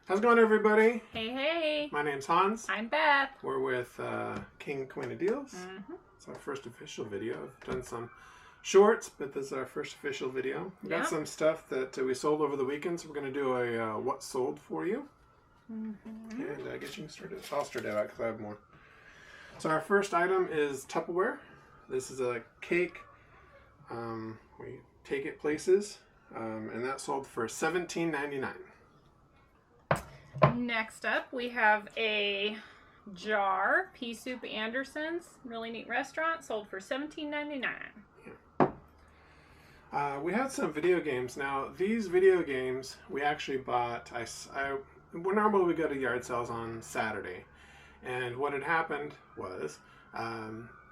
How's it going, everybody? Hey, hey. My name's Hans. I'm Beth. We're with King and Queen of Deals. Mm-hmm. It's our first official video. I've done some shorts, but this is our first official video. We got some stuff that we sold over the weekend, so we're going to do a what sold for you. Mm-hmm. And get you started. I'll start out because I have more. So our first item is Tupperware. This is a cake. We take it places, and that sold for $17.99. Next up, we have a jar, Pea Soup Anderson's. Really neat restaurant. Sold for $17.99. Yeah. We had some video games. Now, these video games we actually bought. Normally we go to yard sales on Saturday. And what had happened was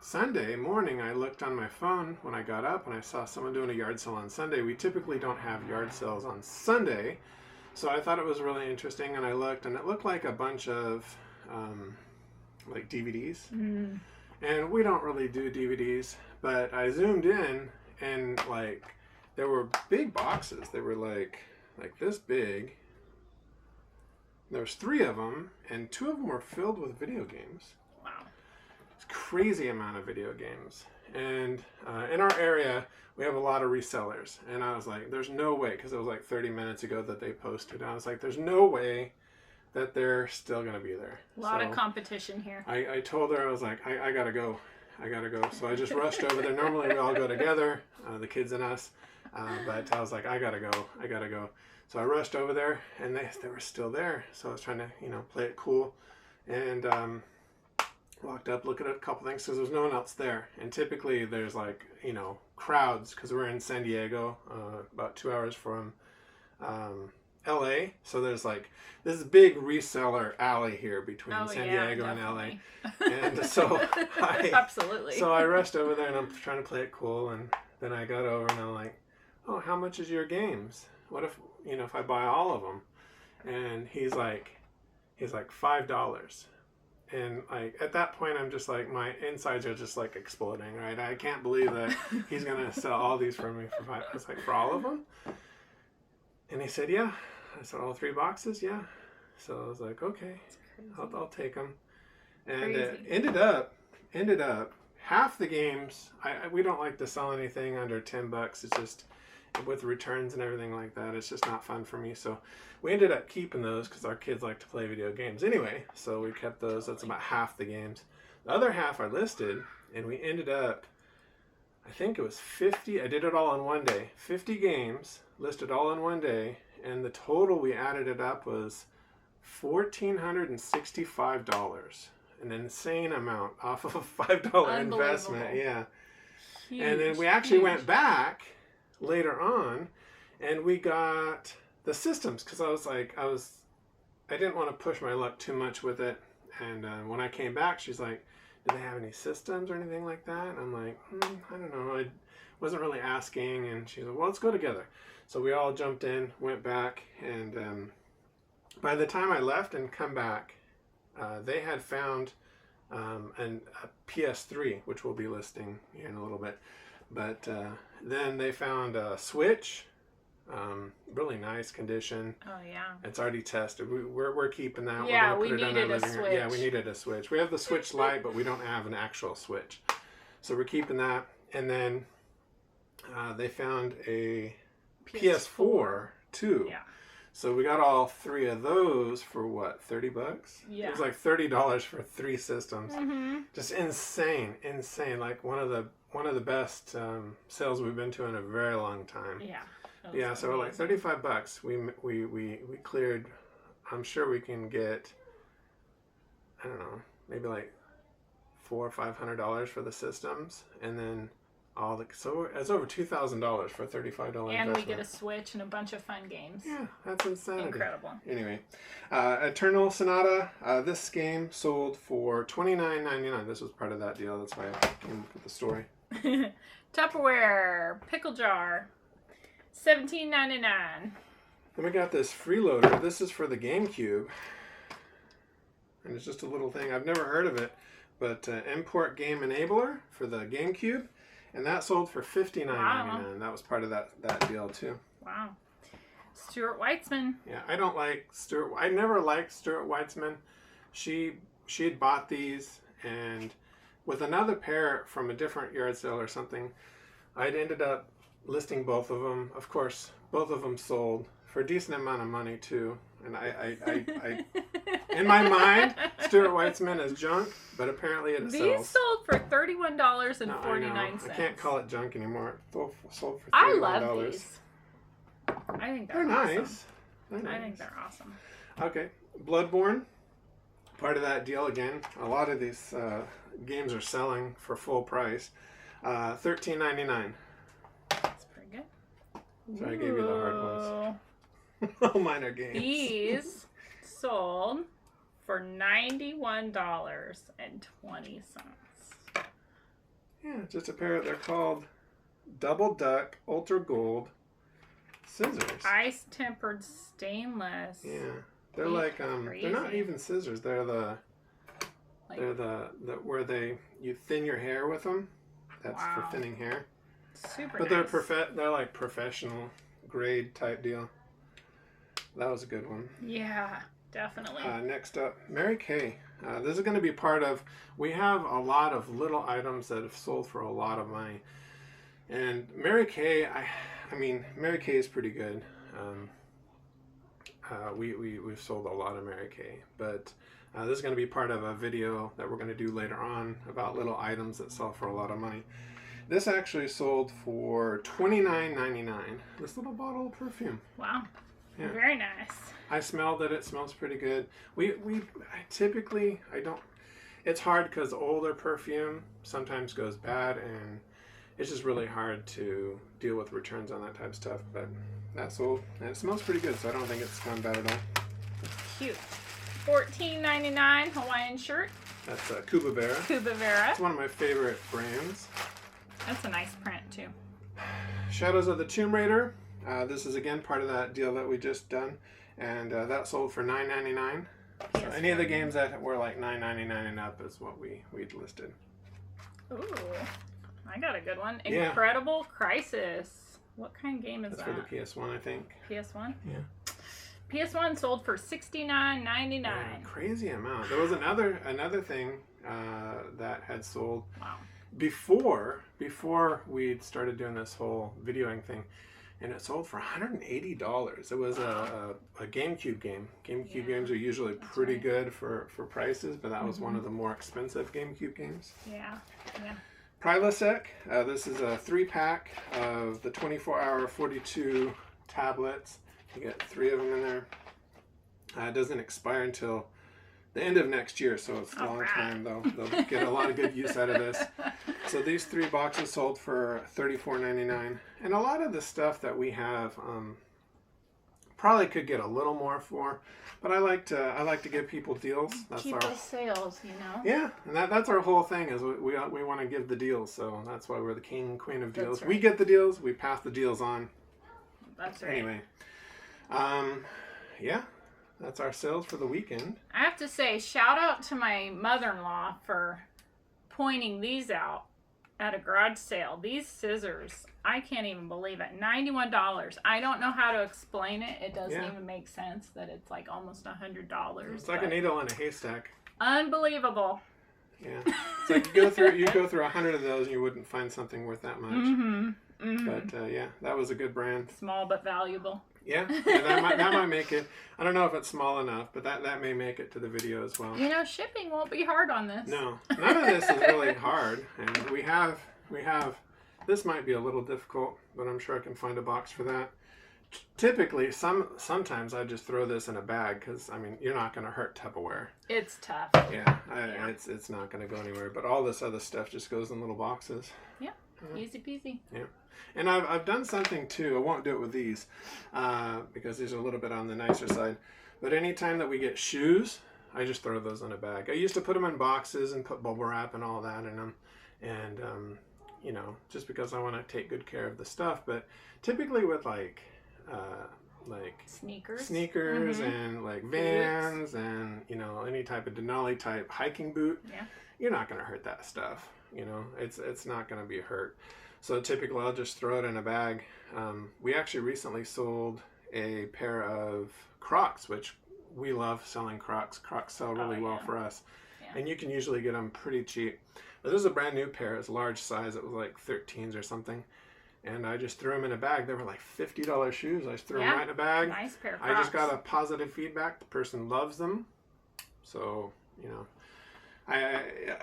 Sunday morning I looked on my phone when I got up and I saw someone doing a yard sale on Sunday. We typically don't have yard sales on Sunday. So I thought it was really interesting, and I looked, and it looked like a bunch of like DVDs. Mm. And we don't really do DVDs, but I zoomed in, and like there were big boxes. They were like this big. There was 3 of them, and 2 of them were filled with video games. Wow. It's a crazy amount of video games. And in our area, we have a lot of resellers. And I was like, there's no way, because it was like 30 minutes ago that they posted. And I was like, there's no way that they're still going to be there. A lot of competition here. I told her, I was like, I got to go. I got to go. So I just rushed over there. Normally we all go together, the kids and us. But I was like, I got to go. I got to go. So I rushed over there, and they were still there. So I was trying to, play it cool. And walked up, looked at a couple things because there's no one else there. And typically there's like, crowds because we're in San Diego, about 2 hours from LA. So there's like this big reseller alley here between San Diego definitely. and LA. And so Absolutely. So I rushed over there and I'm trying to play it cool. And then I got over and I'm like, oh, how much is your games? What if, if I buy all of them? And he's like $5. And like at that point, I'm just like, my insides are just like exploding, right? I can't believe that he's gonna sell all these for me for $5. I was like, for all of them? And he said, yeah. I said, all 3 boxes, yeah. So I was like, okay, I'll take them. And it ended up half the games. We don't like to sell anything under $10. It's just with returns and everything like that, it's just not fun for me. So we ended up keeping those because our kids like to play video games anyway. So we kept those. That's about half the games. The other half I listed, and we ended up, I think it was 50. I did it all in one day. 50 games listed all in one day, and the total we added it up was $1,465. An insane amount off of a $5 investment. Yeah. Huge, and then we actually went back later on, and we got the systems because I didn't want to push my luck too much with it. And when I came back, she's like, "Do they have any systems or anything like that?" And I'm like, I don't know. I wasn't really asking, and she's like, "Well, let's go together." So we all jumped in, went back, and by the time I left and come back, they had found a PS3, which we'll be listing here in a little bit. But then they found a Switch, really nice condition. Oh yeah, it's already tested. We're keeping that. Yeah, we're we needed a Switch. Yeah, we needed a Switch. We have the Switch Lite, but we don't have an actual Switch, so we're keeping that. And then they found a PS4 too. Yeah. So we got all 3 of those for what, $30? Yeah. It was like $30 for 3 systems. Mm-hmm. Just insane. Like one of the best sales we've been to in a very long time. Yeah. Yeah. So we're like $35. We cleared. I'm sure we can get, I don't know, maybe like $400 or $500 for the systems, and then so it's over $2,000 for a $35 investment. And we get a Switch and a bunch of fun games. Yeah, that's insanity. Incredible. Anyway, Eternal Sonata. This game sold for $29.99. This was part of that deal. That's why I came up with the story. Tupperware pickle jar, $17.99. Then we got this freeloader. This is for the GameCube, and it's just a little thing. I've never heard of it, but import game enabler for the GameCube. And that sold for $59.99. Wow. That was part of that deal too. Wow. Stuart Weitzman. Yeah, I don't like Stuart. I never liked Stuart Weitzman. She had bought these, and with another pair from a different yard sale or something, I'd ended up listing both of them. Of course, both of them sold for a decent amount of money too. And I in my mind, Stuart Weitzman is junk, but apparently it sells. These sold for $31.49. I can't call it junk anymore. It sold for $31. I love these. I think they're awesome. Nice. They're nice. I think they're awesome. Okay, Bloodborne. Part of that deal again. A lot of these games are selling for full price. $13.99. That's pretty good. So I gave you the hard ones. All mine are games. These sold for $91.20. Yeah, just a pair. They're called Double Duck Ultra Gold scissors. Ice tempered stainless. Yeah, they're like they're not even scissors. They're the where you thin your hair with them. That's for thinning hair. Super. But nice. they're like professional grade type deal. That was a good one. Yeah, definitely. Next up, Mary Kay. This is going to be part of. We have a lot of little items that have sold for a lot of money, and Mary Kay. I mean, Mary Kay is pretty good. We've sold a lot of Mary Kay, but this is going to be part of a video that we're going to do later on about little items that sell for a lot of money. This actually sold for $29.99. This little bottle of perfume. Wow. Yeah. Very nice. I smelled it. It smells pretty good. I typically don't. It's hard because older perfume sometimes goes bad, and it's just really hard to deal with returns on that type of stuff. But that's sold, and it smells pretty good, so I don't think it's gone bad at all. Cute. $14.99 Hawaiian shirt. That's Kubavera. Kubavera. It's one of my favorite brands. That's a nice print too. Shadows of the Tomb Raider. This is again part of that deal that we just done, and that sold for $9.99. So any of the games that were like $9.99 and up is what we'd listed. Ooh, I got a good one. Yeah. Incredible Crisis. What kind of game is That's that? for the PS1, I think. PS1? Yeah. PS1 sold for $69.99. Yeah, crazy amount. There was another thing that had sold before we'd started doing this whole videoing thing, and it sold for $180. It was a GameCube game. GameCube games are usually pretty good for prices, but that was one of the more expensive GameCube games. Yeah. Prilosec. This is a 3-pack of the 24-hour 42 tablets. You get 3 of them in there. It doesn't expire until the end of next year, so it's a long time though. They'll get a lot of good use out of this. So these 3 boxes sold for $34.99, and a lot of the stuff that we have probably could get a little more for, but I like to give people deals. That's keep those sales, you know. Yeah, and that's our whole thing is we want to give the deals, so that's why we're the king and queen of deals. Right. We get the deals, we pass the deals on. That's right. Anyway, yeah. That's our sales for the weekend. I have to say, shout out to my mother-in-law for pointing these out at a garage sale. These scissors, I can't even believe it. $91. I don't know how to explain it. It doesn't even make sense that it's like almost $100. It's like a needle in a haystack. Unbelievable. Yeah. It's like you go through 100 of those and you wouldn't find something worth that much. But yeah, that was a good brand. Small but valuable. Yeah, that might make it. I don't know if it's small enough, but that may make it to the video as well. You know, shipping won't be hard on this. No, none of this is really hard, and we have. This might be a little difficult, but I'm sure I can find a box for that. Typically, sometimes I just throw this in a bag because I mean you're not going to hurt Tupperware. It's tough. Yeah, it's not going to go anywhere. But all this other stuff just goes in little boxes. Yeah, easy peasy. Yeah. And I've done something too. I won't do it with these because these are a little bit on the nicer side. But anytime that we get shoes, I just throw those in a bag. I used to put them in boxes and put bubble wrap and all that in them. And, you know, just because I want to take good care of the stuff. But typically with like sneakers and like Vans boots. And, you know, any type of Denali type hiking boot, you're not going to hurt that stuff. You know, it's not going to be hurt. So typically I'll just throw it in a bag. We actually recently sold a pair of Crocs, which we love selling Crocs. Crocs sell really well for us. Yeah. And you can usually get them pretty cheap. But this is a brand new pair. It's a large size. It was like 13s or something. And I just threw them in a bag. They were like $50 shoes. I just threw them right in a bag. Nice pair of Crocs. I just got a positive feedback. The person loves them. So, you know,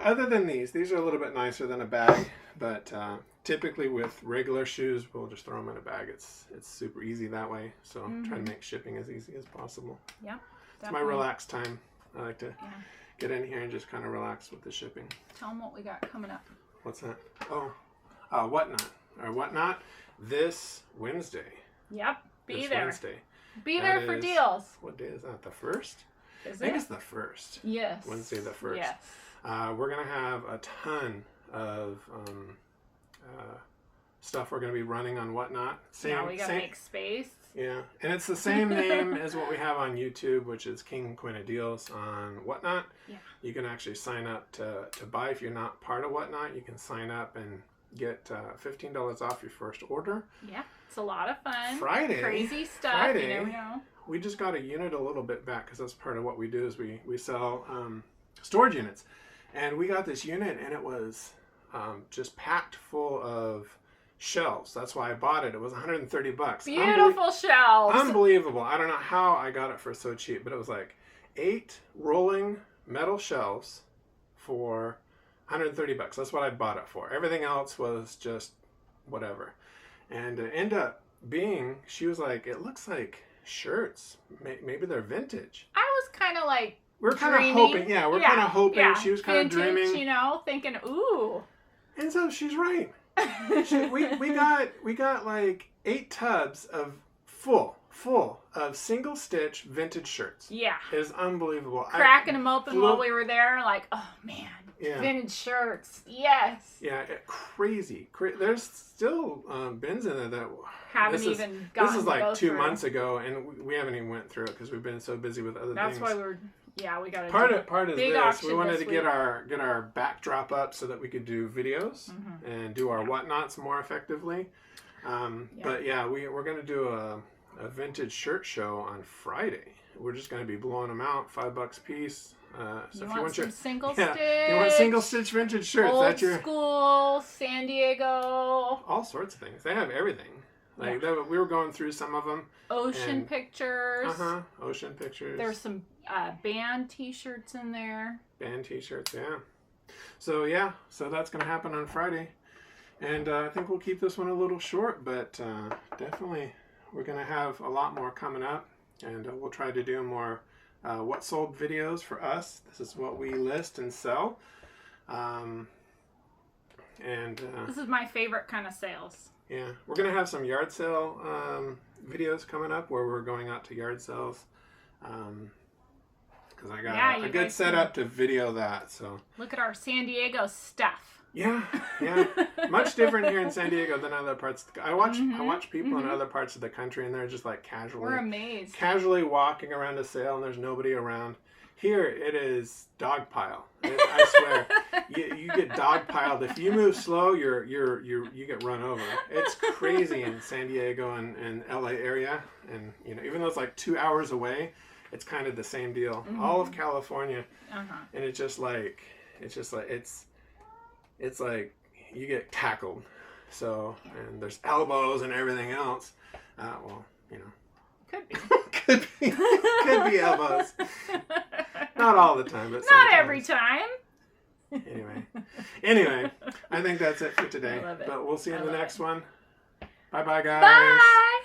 other than these are a little bit nicer than a bag. But typically with regular shoes, we'll just throw them in a bag. It's super easy that way. So try to make shipping as easy as possible. Yeah, it's my relaxed time. I like to get in here and just kind of relax with the shipping. Tell them what we got coming up. What's that? Oh, Whatnot. Or Whatnot this Wednesday. Yep, be this there. Wednesday. Be there for deals. What day is that? The 1st? Is I think it? it's the 1st. Yes. Wednesday the 1st. Yes. We're going to have a ton of stuff we're going to be running on Whatnot. We got to make space. Yeah, and it's the same name as what we have on YouTube, which is King and Queen of Deals on Whatnot. Yeah. You can actually sign up to buy. If you're not part of Whatnot, you can sign up and get $15 off your first order. Yeah, it's a lot of fun. Friday. Crazy stuff. Friday, you never know. We just got a unit a little bit back because that's part of what we do is we sell storage units. And we got this unit and it was just packed full of shelves. That's why I bought it. It was $130. Beautiful shelves. Unbelievable. I don't know how I got it for so cheap, but it was like 8 rolling metal shelves for $130. That's what I bought it for. Everything else was just whatever. And it ended up being, she was like, it looks like shirts. Maybe they're vintage. I was kind of like we're kind of hoping. Yeah, we're kind of hoping. Yeah. She was kind of dreaming. You know, thinking, ooh. And so she's right. We got like 8 tubs of full of single stitch vintage shirts. Yeah. It is unbelievable. Cracking them open while we were there, like, oh man. Yeah. Vintage shirts, yes. Yeah, crazy. There's still bins in there that haven't even gotten. This is like 2 months ago, and we haven't even went through it because we've been so busy with other things. That's why we got to part of this. We wanted to get our backdrop up so that we could do videos and do our whatnots more effectively. But yeah, we're going to do a vintage shirt show on Friday. We're just going to be blowing them out, $5 a piece. So if you want some single stitch, you want single stitch vintage shirts. Old school, San Diego, all sorts of things. They have everything. Like we were going through some of them. Ocean pictures. Ocean pictures. There's some band T-shirts in there. Band T-shirts, yeah. So that's gonna happen on Friday, and I think we'll keep this one a little short, but definitely we're gonna have a lot more coming up, and we'll try to do more. What sold videos for us. This is what we list and sell. This is my favorite kind of sales. Yeah, we're going to have some yard sale videos coming up where we're going out to yard sales. Because I got a good setup to video that. So look at our San Diego stuff. Yeah. Much different here in San Diego than other parts. I watch people in other parts of the country, and they're just like We're amazed. Casually walking around a sale, and there's nobody around. Here, it is dog pile. I swear, you get dog piled. If you move slow, you get run over. It's crazy in San Diego and LA area, and even though it's like 2 hours away, it's kind of the same deal. All of California, and it's like you get tackled. So, and there's elbows and everything else. Could be. could be elbows. Not all the time, but sometimes. Not every time. Anyway, I think that's it for today. I love it. But we'll see you in the next one. Bye-bye, guys. Bye.